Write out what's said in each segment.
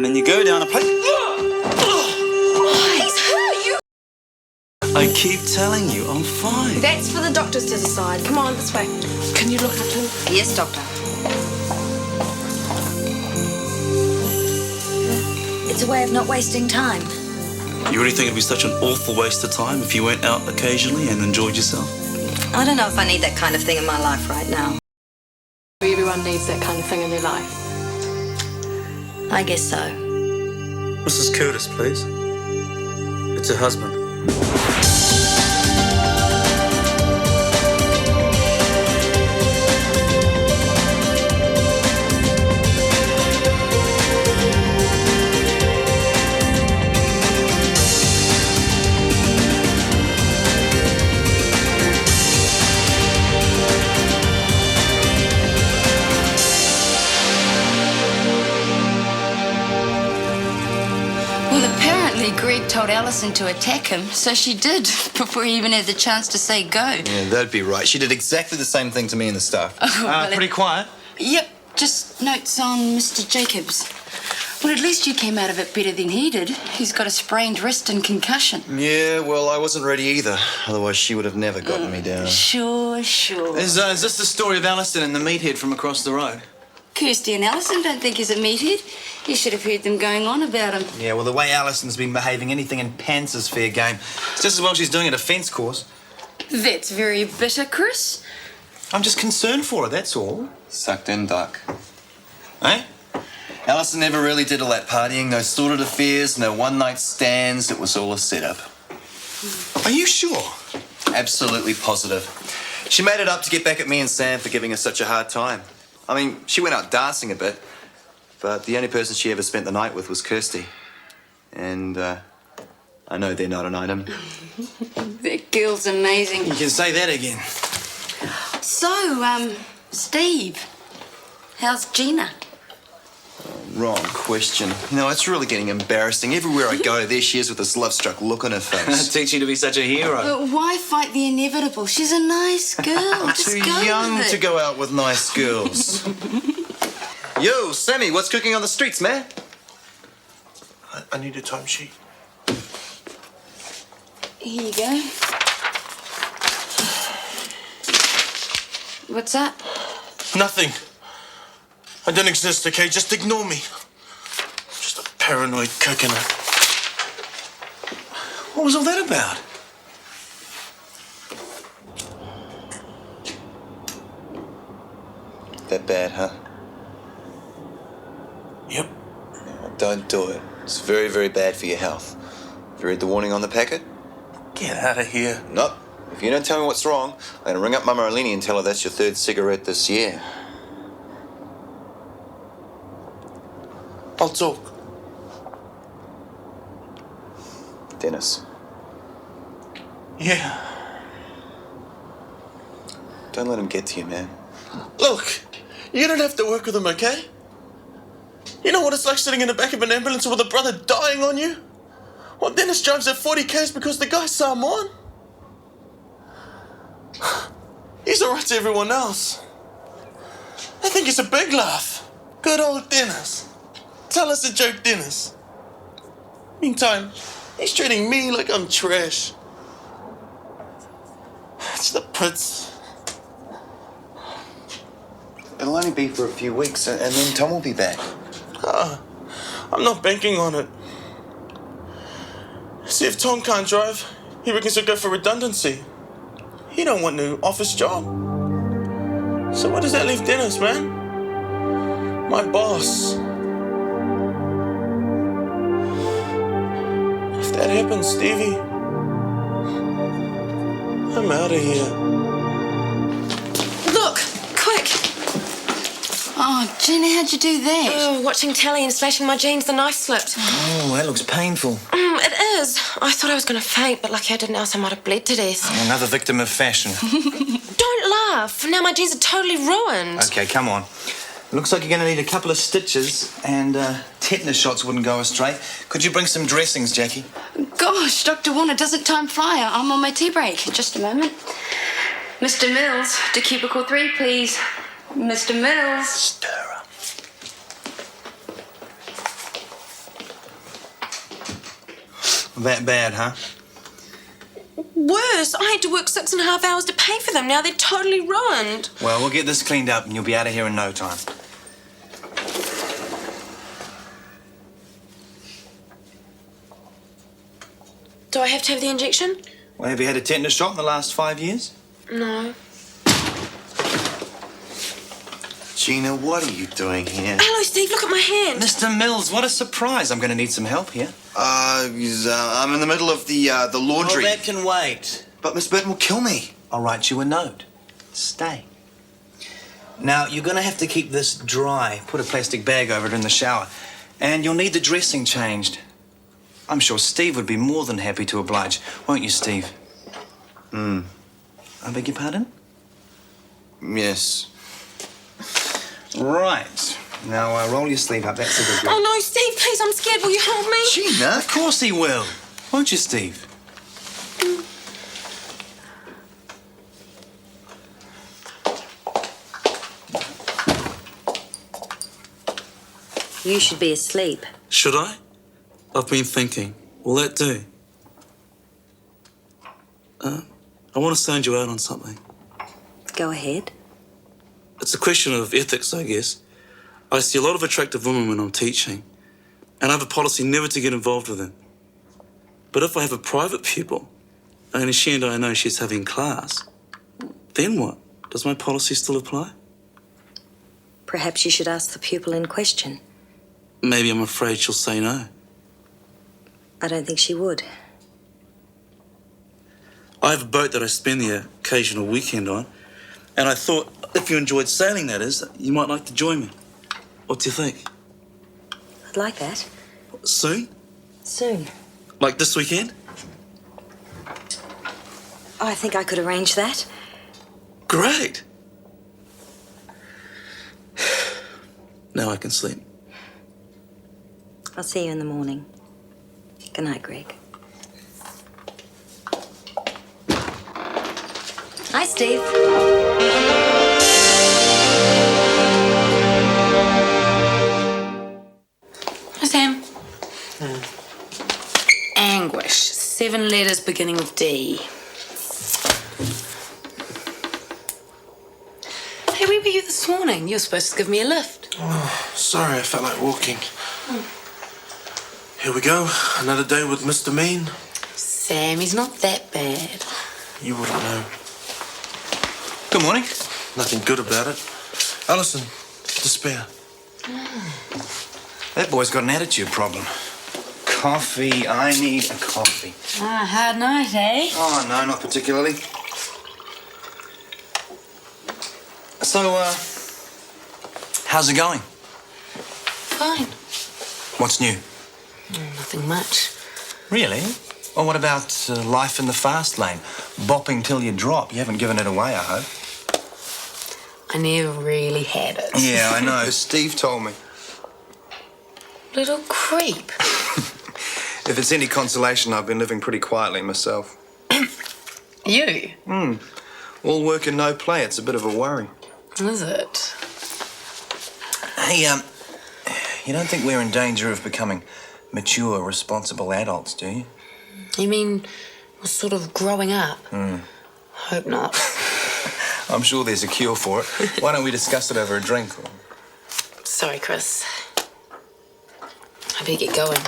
and then you go down a pipe. He's hurt you! I keep telling you, I'm fine. That's for the doctors to decide. Come on, this way. Can you look at him? Yes, doctor. It's a way of not wasting time. You really think it'd be such an awful waste of time if you went out occasionally and enjoyed yourself? I don't know if I need that kind of thing in my life right now. Everyone needs that kind of thing in their life. I guess so. Mrs. Curtis, please. It's her husband. Greg told Allison to attack him, so she did, before he even had the chance to say go. Yeah, that'd be right. She did exactly the same thing to me and the staff. Oh, well, pretty quiet. Yep, just notes on Mr. Jacobs. Well, at least you came out of it better than he did. He's got a sprained wrist and concussion. Yeah, well, I wasn't ready either. Otherwise, she would have never gotten me down. Sure. Is this the story of Allison and the meathead from across the road? Kirsty and Allison don't think he's a meathead. You should have heard them going on about him. Yeah, well, the way Allison's been behaving, anything in pants is fair game. It's just as well she's doing a defence course. That's very bitter, Chris. I'm just concerned for her, that's all. Sucked in duck. Eh? Allison never really did all that partying, no sordid affairs, no one-night stands. It was all a setup. Are you sure? Absolutely positive. She made it up to get back at me and Sam for giving us such a hard time. I mean, she went out dancing a bit, but the only person she ever spent the night with was Kirsty. And, I know they're not an item. That girl's amazing. You can say that again. So, Steve, how's Gina? Wrong question. No, it's really getting embarrassing. Everywhere I go, there she is with this love-struck look on her face. Teach you to be such a hero. Why fight the inevitable? She's a nice girl. I'm Just too go young with it. to go out with nice girls. Yo, Sammy, what's cooking on the streets, man? I need a timesheet. Here you go. What's that? Nothing. I don't exist, okay? Just ignore me. Just a paranoid coconut. What was all that about? That bad, huh? Yep. Don't do it. It's very, very bad for your health. Have you read the warning on the packet? Get out of here. Nope. If you don't tell me what's wrong, I'm going to ring up Mama Alini and tell her that's your third cigarette this year. I'll talk. Dennis, Yeah. don't let him get to you, man. Look, you don't have to work with him, okay? You know what it's like sitting in the back of an ambulance with a brother dying on you? Well, Dennis drives at 40 k's because the guy saw him on. He's alright to everyone else. They think it's a big laugh. Good old Dennis. Tell us a joke, Dennis. Meantime, he's treating me like I'm trash. It's the pits. It'll only be for a few weeks, and then Tom will be back. I'm not banking on it. See, if Tom can't drive, he reckons he'll go for redundancy. He don't want no office job. So where does that leave Dennis, man? My boss. If that happens, Stevie, I'm out of here. Look, quick. Oh, Gina, how'd you do that? Oh, watching telly and slashing my jeans, the knife slipped. Oh, that looks painful. It is. I thought I was going to faint, but lucky I didn't, else I might have bled to death. Another victim of fashion. Don't laugh. Now my jeans are totally ruined. Okay, come on. Looks like you're going to need a couple of stitches, and tetanus shots wouldn't go astray. Could you bring some dressings, Jackie? Gosh, Dr. Warner, doesn't time fly? I'm on my tea break. Just a moment. Mr. Mills, to cubicle 3, please. Mr. Mills. Stir up. That bad, huh? Worse, I had to work 6.5 hours to pay for them. Now they're totally ruined. Well, we'll get this cleaned up and you'll be out of here in no time. Do I have to have the injection? Well, have you had a tetanus shot in the last 5 years? No. Gina, what are you doing here? Hello, Steve, look at my hand. Mr. Mills, what a surprise. I'm going to need some help here. I'm in the middle of the laundry. Oh, that can wait. But Miss Burton will kill me. I'll write you a note. Stay. Now, you're going to have to keep this dry. Put a plastic bag over it in the shower. And you'll need the dressing changed. I'm sure Steve would be more than happy to oblige. Won't you, Steve? I beg your pardon? Yes. Right. Now, roll your sleeve up. That's a good Oh, one. no, Steve, please, I'm scared. Will you help me? Gina? Of course he will. Won't you, Steve? You should be asleep. Should I? I've been thinking. Will that do? I want to sound you out on something. Go ahead. It's a question of ethics, I guess. I see a lot of attractive women when I'm teaching, and I have a policy never to get involved with them. But if I have a private pupil, only she and I know she's having class, then what? Does my policy still apply? Perhaps you should ask the pupil in question. Maybe I'm afraid she'll say no. I don't think she would. I have a boat that I spend the occasional weekend on, and I thought if you enjoyed sailing, that is, you might like to join me. What do you think? I'd like that. Soon? Soon. Like this weekend? I think I could arrange that. Great! Now I can sleep. I'll see you in the morning. Good night, Greg. Hi, Steve. Hi, Sam. Anguish. 7 letters beginning with D. Hey, where were you this morning? You were supposed to give me a lift. Oh, sorry, I felt like walking. Here we go. Another day with Mr. Mean. Sam, he's not that bad. You wouldn't know. Good morning. Nothing good about it. Allison, despair. That boy's got an attitude problem. Coffee. I need a coffee. Ah, hard night, eh? Oh, no, not particularly. So, how's it going? Fine. What's new? Nothing much. Really? Well, what about life in the fast lane? Bopping till you drop. You haven't given it away, I hope. I never really had it. Yeah, I know. Steve told me. Little creep. If it's any consolation, I've been living pretty quietly myself. You? All work and no play. It's a bit of a worry. Is it? Hey, you don't think we're in danger of becoming mature, responsible adults, do you? You mean we're sort of growing up? Hope not. I'm sure there's a cure for it. Why don't we discuss it over a drink? Sorry, Chris. I better get going.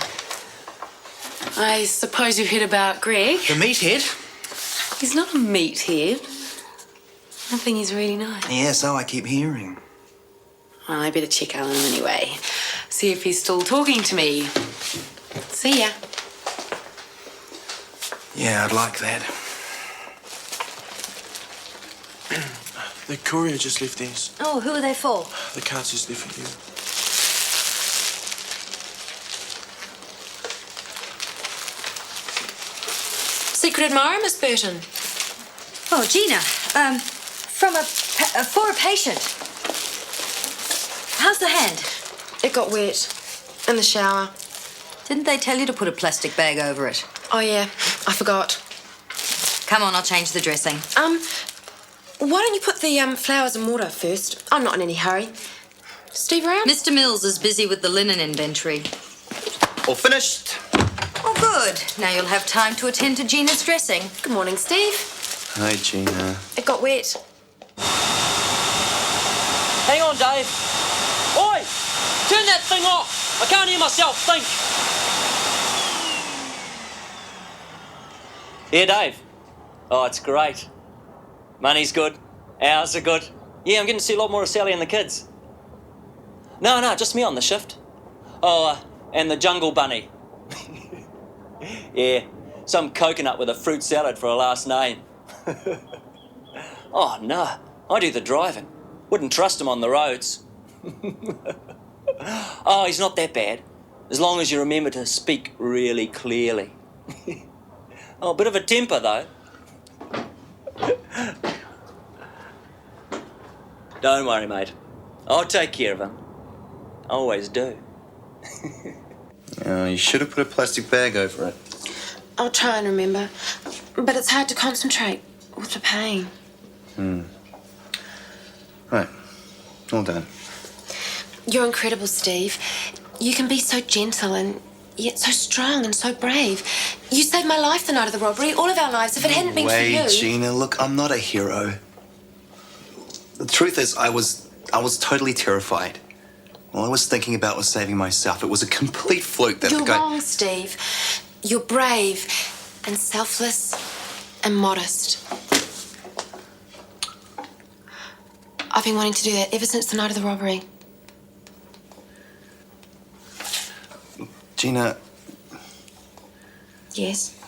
I suppose you've heard about Greg. The meathead? He's not a meathead. I think he's really nice. Yeah, so I keep hearing. Well, I better check on him anyway. See if he's still talking to me. See ya. Yeah, I'd like that. The courier just left these. Oh, who are they for? The card says they're for you. Secret admirer, Miss Burton. Oh, Gina. For a patient. How's the hand? It got wet. In the shower. Didn't they tell you to put a plastic bag over it? Oh, yeah. I forgot. Come on, I'll change the dressing. Why don't you put the flowers in water first? I'm not in any hurry. Steve around? Mr. Mills is busy with the linen inventory. All finished. Oh, Good. Now you'll have time to attend to Gina's dressing. Good morning, Steve. Hi, Gina. It got wet. Hang on, Dave. Oi! Turn that thing off. I can't hear myself think. Here, Dave. Oh, it's great. Money's good. Hours are good. Yeah, I'm getting to see a lot more of Sally and the kids. No, just me on the shift. Oh, and the jungle bunny. Yeah, some coconut with a fruit salad for a last name. Oh, no, I do the driving. Wouldn't trust him on the roads. Oh, he's not that bad, as long as you remember to speak really clearly. Oh, a bit of a temper, though. Don't worry, mate. I'll take care of him. I always do. Oh, you should have put a plastic bag over it. I'll try and remember. But it's hard to concentrate with the pain. Right. All done. You're incredible, Steve. You can be so gentle and yet so strong and so brave. You saved my life the night of the robbery, all of our lives. If it hadn't been for you... Wait, Gina, look, I'm not a hero. The truth is, I was totally terrified. All I was thinking about was saving myself. It was a complete fluke that You're the guy... wrong, Steve. You're brave and selfless and modest. I've been wanting to do that ever since the night of the robbery. Gina, Yes?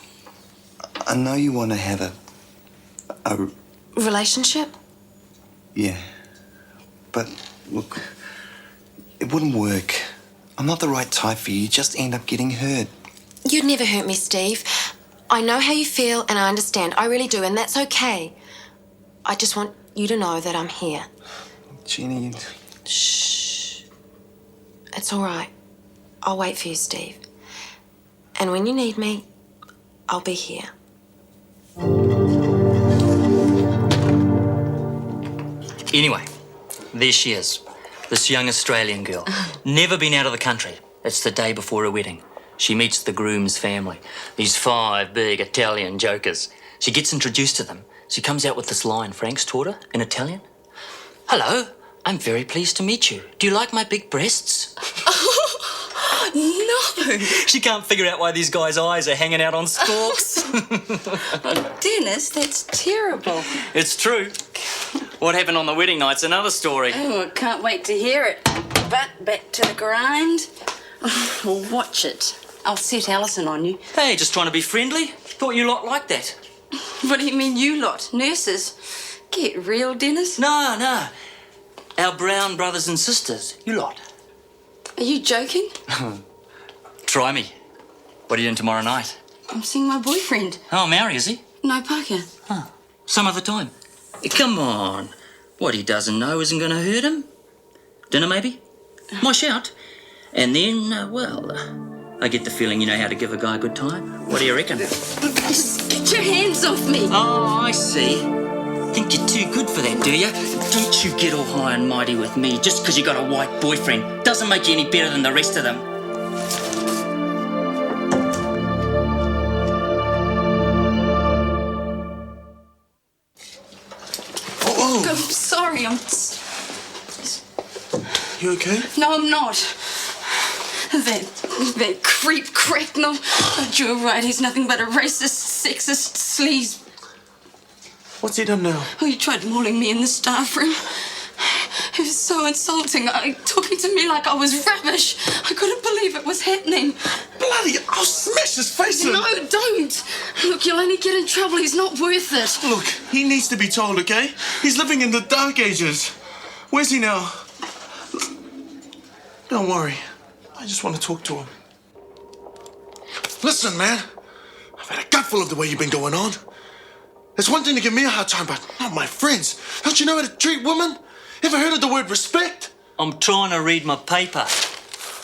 I know you want to have a... Relationship? Yeah. But, look, it wouldn't work. I'm not the right type for you. You just end up getting hurt. You'd never hurt me, Steve. I know how you feel and I understand. I really do, and that's okay. I just want you to know that I'm here. Gina, you... Shh. It's all right. I'll wait for you, Steve. And when you need me, I'll be here. Anyway, there she is. This young Australian girl. Never been out of the country. It's the day before her wedding. She meets the groom's family. These 5 big Italian jokers. She gets introduced to them. She comes out with this line Frank's taught her in Italian. Hello, I'm very pleased to meet you. Do you like my big breasts? No! She can't figure out why these guys' eyes are hanging out on stalks. Oh, Dennis, that's terrible. It's true. What happened on the wedding night's another story. Oh, I can't wait to hear it. But back to the grind. Well, watch it. I'll set Allison on you. Hey, just trying to be friendly. Thought you lot liked that. What do you mean, you lot? Nurses? Get real, Dennis. No. Our brown brothers and sisters. You lot. Are you joking? Try me. What are you doing tomorrow night? I'm seeing my boyfriend. Oh, Maori, is he? No, Parker. Huh. Some other time. Come on. What he doesn't know isn't going to hurt him. Dinner, maybe? My shout. And then, I get the feeling you know how to give a guy a good time. What do you reckon? Just get your hands off me. Oh, I see. Think you're too good for that, do you? Don't you get all high and mighty with me just because you got a white boyfriend. Doesn't make you any better than the rest of them. Oh, I'm sorry, you okay? No, I'm not. That creep Cracknell. You're right, he's nothing but a racist, sexist sleaze. What's he done now? Oh, he tried mauling me in the staff room. It was so insulting. Talking to me like I was rubbish. I couldn't believe it was happening. Bloody, I'll smash his face in. No, don't. Look, you'll only get in trouble. He's not worth it. Look, he needs to be told, okay? He's living in the dark ages. Where's he now? Don't worry. I just want to talk to him. Listen, man. I've had a gutful of the way you've been going on. It's one thing to give me a hard time, but not my friends. Don't you know how to treat women? Ever heard of the word respect? I'm trying to read my paper.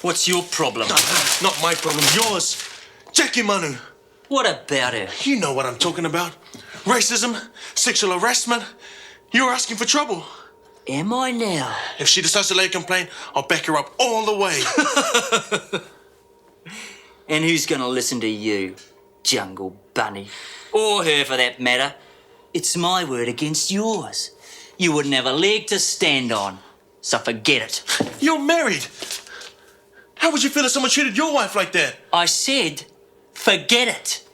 What's your problem? No, not my problem, yours. Jackie Manu. What about her? You know what I'm talking about. Racism, sexual harassment. You're asking for trouble. Am I now? If she decides to lay a complaint, I'll back her up all the way. And who's gonna listen to you, Jungle Bunny? Or her, for that matter. It's my word against yours. You wouldn't have a leg to stand on. So forget it. You're married. How would you feel if someone treated your wife like that? I said, forget it.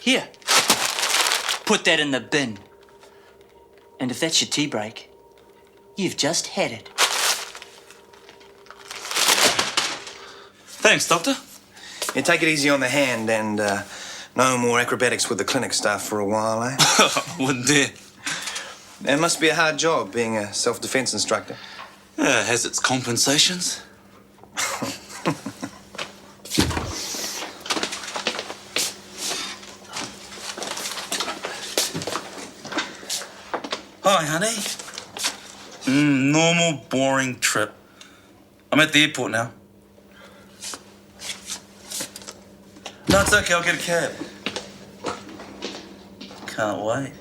Here. Put that in the bin. And if that's your tea break, you've just had it. Thanks, Doctor. Yeah, take it easy on the hand and no more acrobatics with the clinic staff for a while, eh? Wouldn't dare. It must be a hard job being a self-defense instructor. Yeah, it has its compensations. Hi, honey. Normal, boring trip. I'm at the airport now. No, it's okay. I'll get a cab. Can't wait.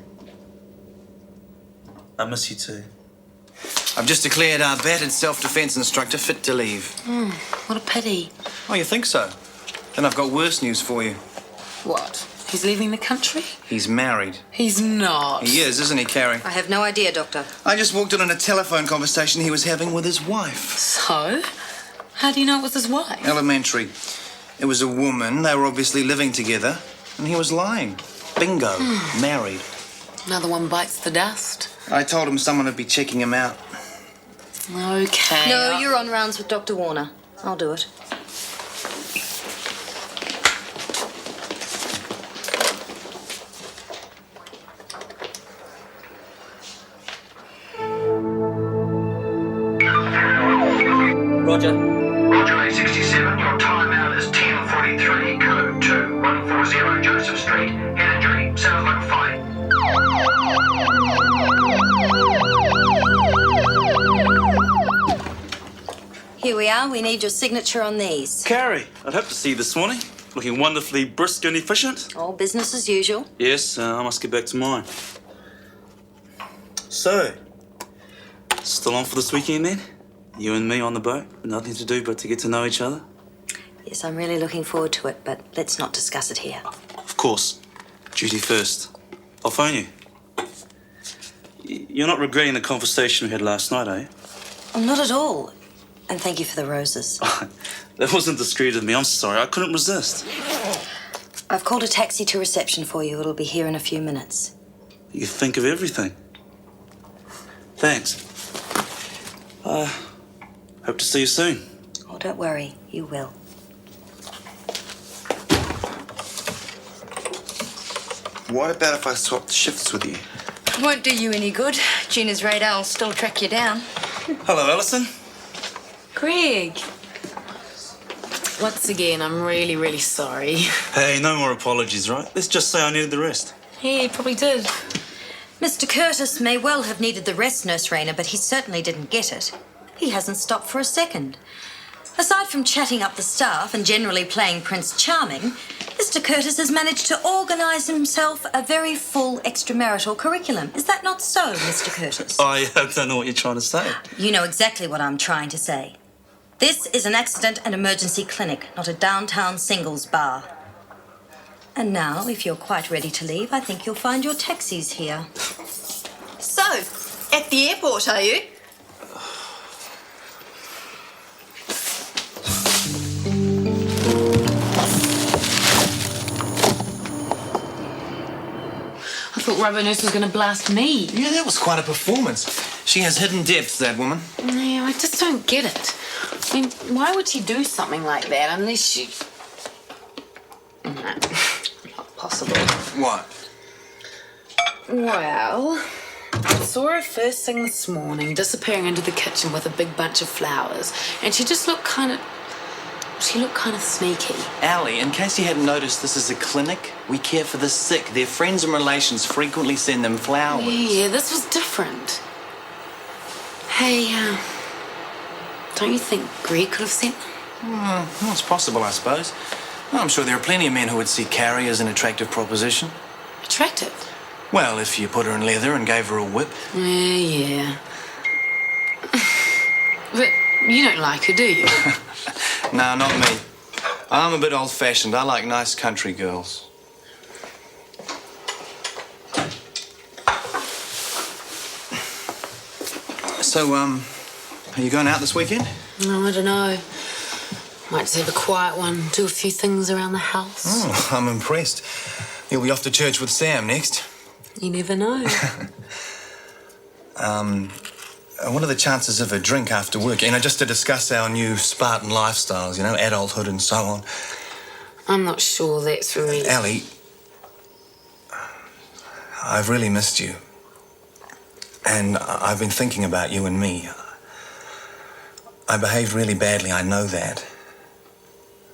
I miss you too. I've just declared our battered self-defense instructor fit to leave. What a pity. Oh, you think so? Then I've got worse news for you. What? He's leaving the country? He's married. He's not. He is, isn't he, Carrie? I have no idea, Doctor. I just walked in on a telephone conversation he was having with his wife. So? How do you know it was his wife? Elementary. It was a woman. They were obviously living together. And he was lying. Bingo. Married. Another one bites the dust. I told him someone would be checking him out. Okay. No, you're on rounds with Dr. Warner. I'll do it. Roger. Roger 867, your timeout is 10:43, code 2140 Joseph Street. Head injury, sounds like a fight. Here we are. We need your signature on these. Carrie, I'd hope to see you this morning. Looking wonderfully brisk and efficient. All business as usual. Yes, I must get back to mine. So, still on for this weekend then? You and me on the boat, nothing to do but to get to know each other? Yes, I'm really looking forward to it, but let's not discuss it here. Of course. Duty first. I'll phone you. You're not regretting the conversation we had last night, are you? Oh, not at all. And thank you for the roses. That wasn't discreet of me. I'm sorry. I couldn't resist. I've called a taxi to reception for you. It'll be here in a few minutes. You think of everything. Thanks. Hope to see you soon. Oh, don't worry. You will. What about if I swapped shifts with you? Won't do you any good. Gina's radar will still track you down. Hello, Allison. Greg. Once again, I'm really, really sorry. Hey, no more apologies, right? Let's just say I needed the rest. Yeah, you probably did. Mr. Curtis may well have needed the rest, Nurse Rayner, but he certainly didn't get it. He hasn't stopped for a second. Aside from chatting up the staff and generally playing Prince Charming, Mr. Curtis has managed to organise himself a very full extramarital curriculum. Is that not so, Mr. Curtis? I don't know what you're trying to say. You know exactly what I'm trying to say. This is an accident and emergency clinic, not a downtown singles bar. And now, if you're quite ready to leave, I think you'll find your taxis here. So, at the airport, are you? I thought Rubber Nurse was going to blast me. Yeah, that was quite a performance. She has hidden depths, that woman. Yeah, I just don't get it. I mean, why would she do something like that unless she... No, not possible. What? Well, I saw her first thing this morning disappearing into the kitchen with a big bunch of flowers, and she just looked kind of... She looked kind of sneaky. Allie, in case you hadn't noticed, this is a clinic. We care for the sick. Their friends and relations frequently send them flowers. Yeah, this was different. Hey, don't you think Greg could have sent them? Well, it's possible, I suppose. Well, I'm sure there are plenty of men who would see Carrie as an attractive proposition. Attractive? Well, if you put her in leather and gave her a whip. Yeah. But you don't like her, do you? No, not me. I'm a bit old-fashioned. I like nice country girls. So, are you going out this weekend? No, I don't know. Might just have a quiet one, do a few things around the house. Oh, I'm impressed. You'll be off to church with Sam next. You never know. What are the chances of a drink after work? Just to discuss our new Spartan lifestyles, adulthood and so on. I'm not sure that's really... Ali, I've really missed you. And I've been thinking about you and me. I behaved really badly, I know that.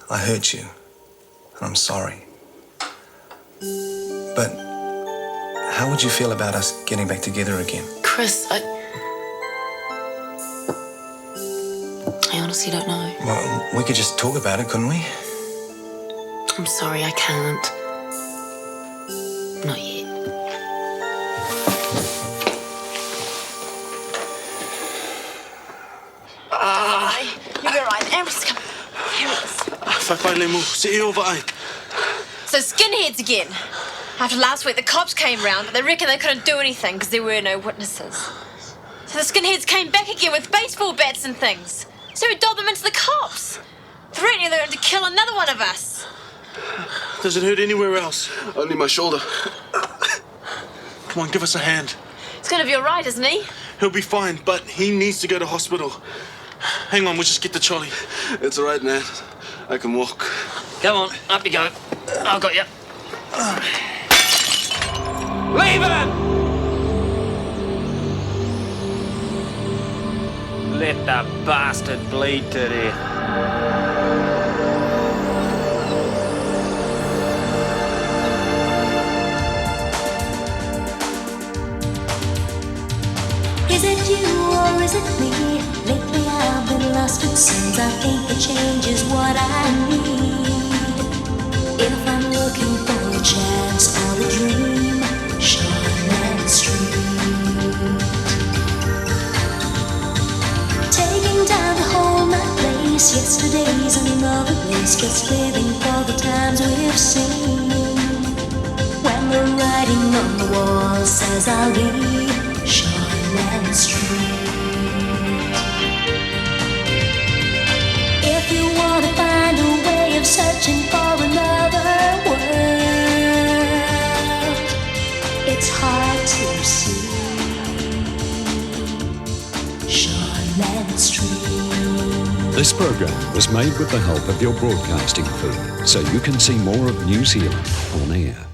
I hurt you, and I'm sorry. But how would you feel about us getting back together again? Chris, I honestly don't know. Well, we could just talk about it, couldn't we? I'm sorry, I can't. Not yet. You'll be right. Amber's coming. Here it is. Whakai le mo, se e ova ai. So skinheads again. After last week, the cops came round, but they reckon they couldn't do anything because there were no witnesses. So the skinheads came back again with baseball bats and things. So we dobbed them into the cops, threatening them to kill another one of us. Does it hurt anywhere else? Only my shoulder. Come on, give us a hand. He's going to be all right, isn't he? He'll be fine, but he needs to go to hospital. Hang on, we'll just get to Charlie. It's all right, Nat. I can walk. Come on, up you go. I've got you. Leave him! Let the bastard bleed to death. Is it you or is it me? Lately I've been lost, it seems I think the change is what I need. If I'm looking for a chance or a dream, Shortland Street. Taking time to hold my place, yesterday's another place, just living for the times we've seen. When the writing on the wall says I'll be Shortland Street. If you want to find a way of searching for another world, it's hard to see Shortland Street. This program was made with the help of your broadcasting fee, so you can see more of News Zealand on air.